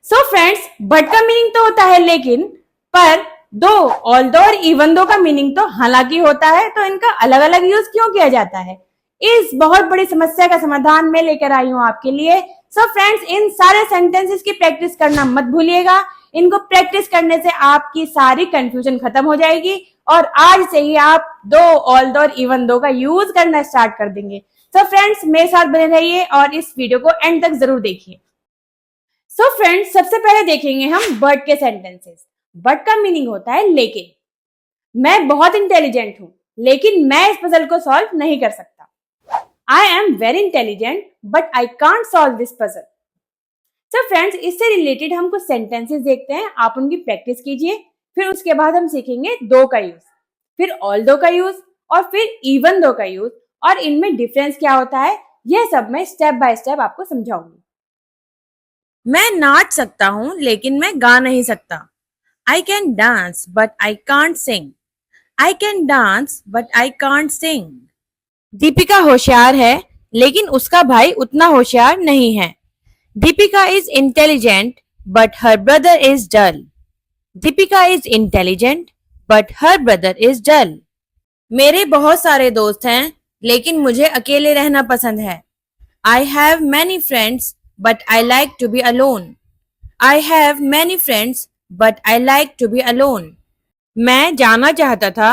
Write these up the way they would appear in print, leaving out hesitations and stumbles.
So friends, but का meaning तो होता है लेकिन, पर दो, ऑल्दो और इवन दो का मीनिंग तो हालांकि होता है, तो इनका अलग अलग यूज क्यों किया जाता है? इस बहुत बड़ी समस्या का समाधान मैं लेकर आई हूं आपके लिए। सो फ्रेंड्स, इन सारे सेंटेंसेस की प्रैक्टिस करना मत भूलिएगा। इनको प्रैक्टिस करने से आपकी सारी कंफ्यूजन खत्म हो जाएगी और आज से ही आप दो, ऑल्दो और इवन दो का यूज करना स्टार्ट कर देंगे। सो फ्रेंड्स, मेरे साथ बने रहिए और इस वीडियो को एंड तक जरूर देखिए। सो फ्रेंड्स, सबसे पहले देखेंगे हम बट के सेंटेंसेस। बट का मीनिंग होता है लेकिन। मैं बहुत इंटेलिजेंट हूं, लेकिन मैं इस पजल को सॉल्व नहीं कर सकता। I am very intelligent but I can't solve this puzzle. So friends, इससे रिलेटेड हम कुछ सेंटेंसेस देखते हैं, आप उनकी प्रैक्टिस कीजिए। फिर उसके बाद हम सीखेंगे दो का यूज, फिर ऑल्दो का यूज और फिर इवन दो का यूज, और इनमें डिफरेंस क्या होता है यह सब मैं स्टेप बाय स्टेप आपको समझाऊंगी। मैं नाच सकता हूं लेकिन मैं गा नहीं सकता। I can dance but I can't sing. I can dance but I can't sing. Deepika होशियार है लेकिन उसका भाई उतना होशियार नहीं है। Deepika is intelligent but her brother is dull. Deepika is intelligent but her brother is dull. मेरे बहुत सारे दोस्त हैं लेकिन मुझे अकेले रहना पसंद है। I have many friends but I like to be alone. I have many friends but I like to be alone. मैं जाना चाहता था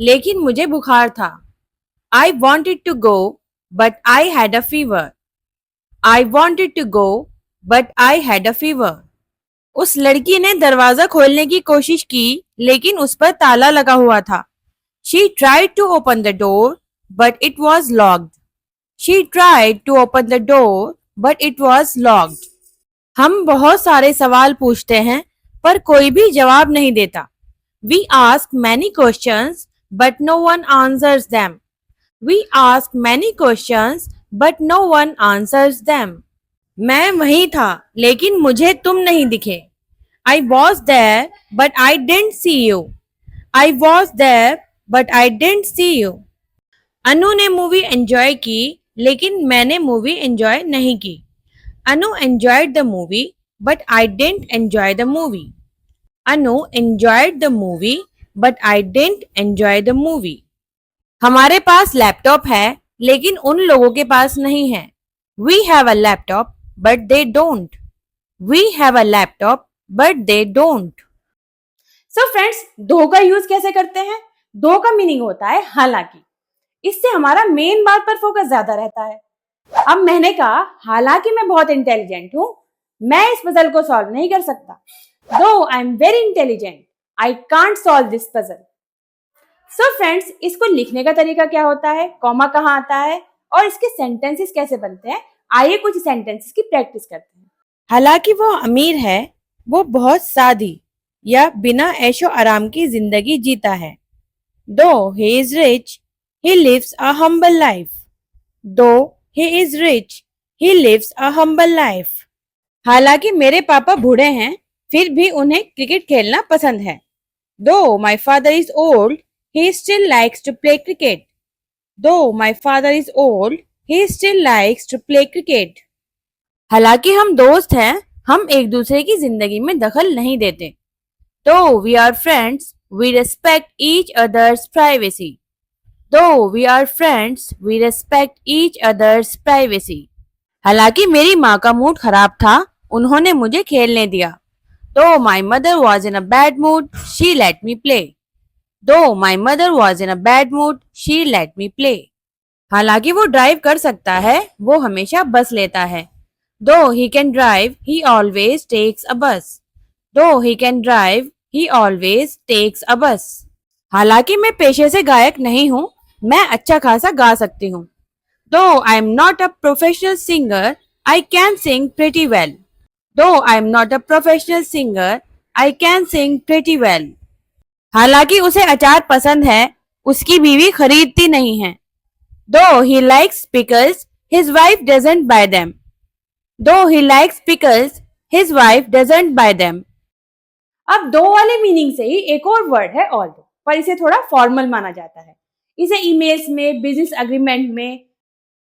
लेकिन मुझे बुखार था। I wanted to go but I had a fever. I wanted to go but I had a fever. उस लड़की ने दरवाजा खोलने की कोशिश की लेकिन उस पर ताला लगा हुआ था। She tried to open the door but it was locked. She tried to open the door but it was locked. हम बहुत सारे सवाल पूछते हैं पर कोई भी जवाब नहीं देता। We ask many questions but no one answers them. We ask many questions but no one answers them. मैं वहीं था लेकिन मुझे तुम नहीं दिखे। I was there but I didn't see you. I was there but I didn't see you. अनु ने movie enjoy की लेकिन मैंने मूवी एंजॉय नहीं की। Anu enjoyed the movie but I didn't enjoy the movie. Anu enjoyed the movie but I didn't enjoy the movie. हमारे पास laptop है लेकिन उन लोगों के पास नहीं है। We have a laptop but they don't. We have a laptop but they don't. So friends, दो का यूज कैसे करते हैं? दो का मीनिंग होता है हालांकि। इससे हमारा मेन बात पर फोकस ज्यादा रहता है। अब मैंने कहा हालांकि मैं बहुत इंटेलिजेंट हूं, मैं इस पजल को सॉल्व नहीं कर सकता। दो I am very intelligent, I can't solve this puzzle. So friends, इसको लिखने का तरीका क्या होता है, कॉमा कहाँ आता है और इसके सेंटेंसेस कैसे बनते हैं, आइए कुछ सेंटेंसेस की प्रैक्टिस करते हैं। हालांकि वो अमीर है, वो बहुत सादी या बिना ऐशो आराम की जिंदगी जीता है। Though he is rich, he lives a humble life. Though He is rich. He lives a humble life. हालांकि मेरे पापा बूढ़े हैं, फिर भी उन्हें क्रिकेट खेलना पसंद है। Though my father is old, he still likes to play cricket. Though my father is old, he still likes to play cricket. हालांकि हम दोस्त हैं, हम एक दूसरे की जिंदगी में दखल नहीं देते। Though we are friends, we respect each other's privacy. Though we are friends, we respect each other's privacy. हालांकि मेरी माँ का मूड खराब था, उन्होंने मुझे खेलने दिया। Though my mother was in a bad mood, she let me play. Though my mother was in a bad mood, she let me play. हालांकि वो ड्राइव कर सकता है, वो हमेशा बस लेता है। Though he can drive, he always takes a bus. Though he can drive, he always takes a bus. हालांकि मैं पेशे से गायक नहीं हूँ, मैं अच्छा खासा गा सकती हूँ। Though I am not a professional singer, I can sing pretty well. Though I am not a professional singer, I can sing pretty well. हालांकि उसे अचार पसंद है, उसकी बीवी खरीदती नहीं है। Though he likes pickles, his wife doesn't buy them. Though he likes pickles, his wife doesn't buy them. अब दो वाले मीनिंग से ही एक और वर्ड है ऑल्दो, पर इसे थोड़ा फॉर्मल माना जाता है। इसे ईमेल्स में, बिजनेस एग्रीमेंट में,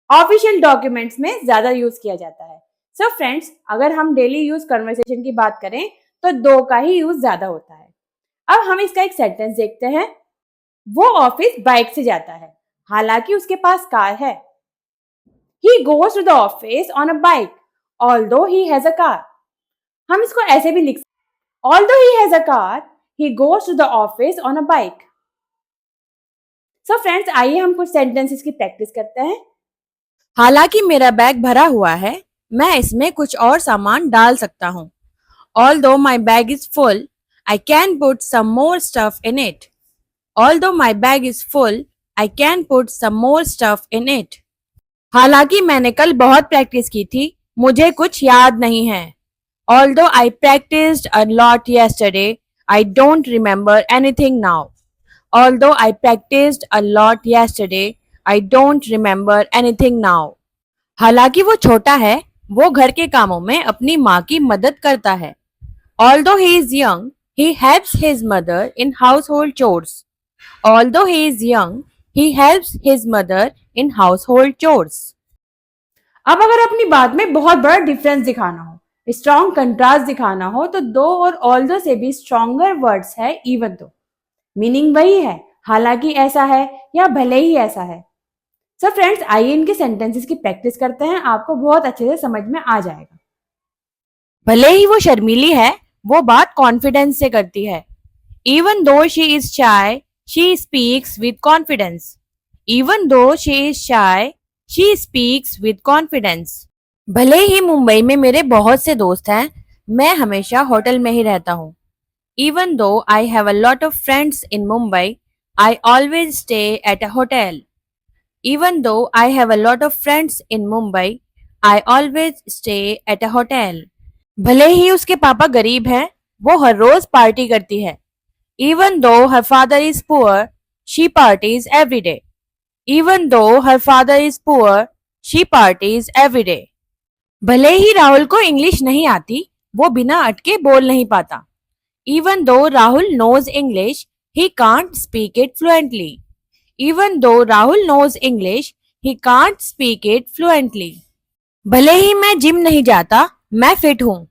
ऑफिशियल डॉक्यूमेंट्स में ज्यादा यूज किया जाता है। सो फ्रेंड्स, अगर हम डेली यूज कन्वर्सेशन की बात करें तो दो का ही यूज ज्यादा होता है। अब हम इसका एक सेंटेंस देखते हैं। वो ऑफिस बाइक से जाता है, हालांकि उसके पास कार है। He goes to the office on a bike, although he has a car. हम इसको ऐसे भी लिख सकते, although he has a car, he goes to the office on a bike. So friends, आइए हम कुछ sentences की प्रैक्टिस करते हैं। हालांकि मेरा बैग भरा हुआ है, मैं इसमें कुछ और सामान डाल सकता हूँ। Although my bag is full, I can put some more stuff in it. Although my bag is full, I can put some more stuff in it. हालांकि मैंने कल बहुत प्रैक्टिस की थी, मुझे कुछ याद नहीं है। Although I practiced a lot yesterday, I don't remember anything now. Although I practiced a lot yesterday, I don't remember anything now. हालांकि वो छोटा है, वो घर के कामों में अपनी माँ की मदद करता है। Although he is young, he helps his mother in household chores. Although he is young, he helps his mother in household chores. अब अगर अपनी बात में बहुत बड़ा डिफरेंस दिखाना हो, स्ट्रॉन्ग कंट्रास्ट दिखाना हो, तो दो और ऑल्दो से भी स्ट्रॉन्गर वर्ड्स है इवन दो। मीनिंग वही है, हालांकि ऐसा है या भले ही ऐसा है। सो फ्रेंड्स, आइए इनके सेंटेंसेस की प्रैक्टिस करते हैं, आपको बहुत अच्छे से समझ में आ जाएगा। भले ही वो शर्मीली है, वो बात कॉन्फिडेंस से करती है। Even though she is shy, she speaks with confidence. Even though she is shy, she speaks with confidence. भले ही मुंबई में मेरे बहुत से दोस्त हैं, मैं हमेशा होटल में ही रहता हूँ। Even though I have a lot of friends in Mumbai, I always stay at a hotel. Even though I have a lot of friends in Mumbai, I always stay at a hotel. भले ही उसके पापा गरीब हैं, वो हर रोज party करती है। Even though her father is poor, she parties every day. Even though her father is poor, she parties every day. भले ही राहुल को इंग्लिश नहीं आती, वो बिना अटके बोल नहीं पाता। Even though Rahul knows English, he can't speak it fluently. Even though Rahul knows English, he can't speak it fluently. भले ही मैं जिम नहीं जाता, मैं फिट हूँ।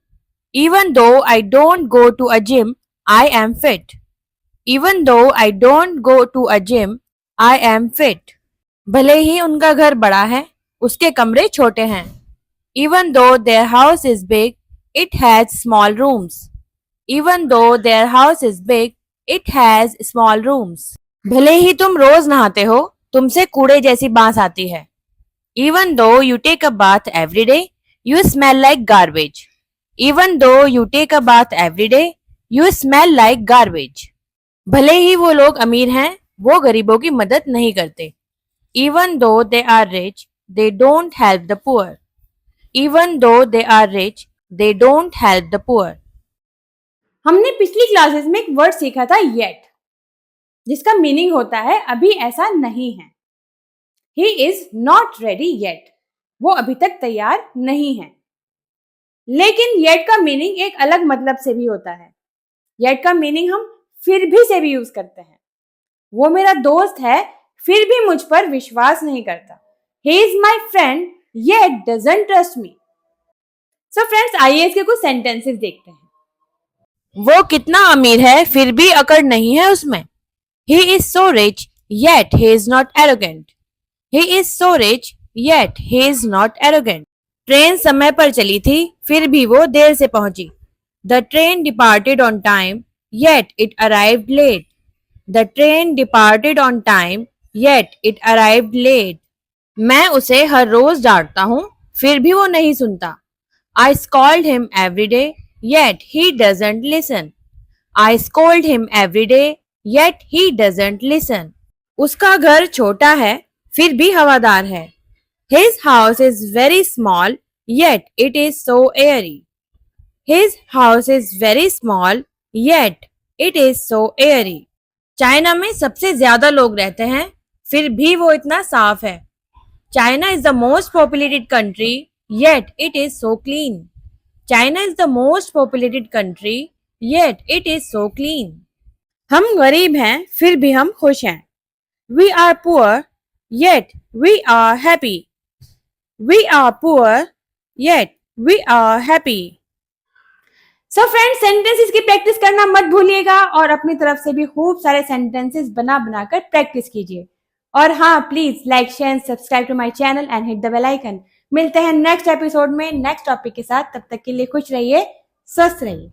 Even though I don't go to a gym, I am fit. Even though I don't go to a gym, I am fit. भले ही उनका घर बड़ा है, उसके कमरे छोटे हैं। Even though their house is big, it has small rooms. Even though their house is big, it has small rooms. भले ही तुम रोज नहाते हो, तुमसे कूड़े जैसी बांस आती है। Even though you take a bath every day, you smell like garbage. Even though you take a bath every day, you smell like garbage. भले ही वो लोग अमीर हैं, वो गरीबों की मदद नहीं करते। Even though they are rich, they don't help the poor. Even though they are rich, they don't help the poor. हमने पिछली क्लासेस में एक वर्ड सीखा था yet, जिसका मीनिंग होता है अभी ऐसा नहीं है। He is not ready yet. वो अभी तक तैयार नहीं है। लेकिन yet का मीनिंग एक अलग मतलब से भी होता है। yet का मीनिंग हम फिर भी से भी यूज करते हैं। वो मेरा दोस्त है, फिर भी मुझ पर विश्वास नहीं करता। He is my friend, yet doesn't trust me. So friends, आइए इसके कुछ सेंटेंसेस देखते हैं। वो कितना अमीर है, फिर भी अकड़ नहीं है उसमें। He is so rich, yet he is not arrogant. He is so rich, yet he is not arrogant. Train समय पर चली थी, फिर भी वो देर से पहुंची। The train departed on time, yet it arrived late. The train departed on time, yet it arrived late. मैं उसे हर रोज डांटता हूँ, फिर भी वो नहीं सुनता। I scold him every day, yet he doesn't listen. I scold him every day, yet he doesn't listen. उसका घर छोटा है, फिर भी हवादार है। His house is very small, yet it is so airy. His house is very small, yet it is so airy. China में सबसे ज्यादा लोग रहते हैं, फिर भी वो इतना साफ है। China is the most populated country, yet it is so clean. China is the most populated country, yet it is so clean. हम गरीब हैं, फिर भी हम खुश हैं। We are poor, yet we are happy. We are poor, yet We are happy. So friends, sentences की practice करना मत भूलिएगा और अपनी तरफ से भी खूब सारे सेंटेंसेस बना बनाकर प्रैक्टिस कीजिए। और हाँ, please like share subscribe to my channel and hit the bell icon. मिलते हैं नेक्स्ट एपिसोड में नेक्स्ट टॉपिक के साथ। तब तक के लिए खुश रहिए, स्वस्थ रहिए।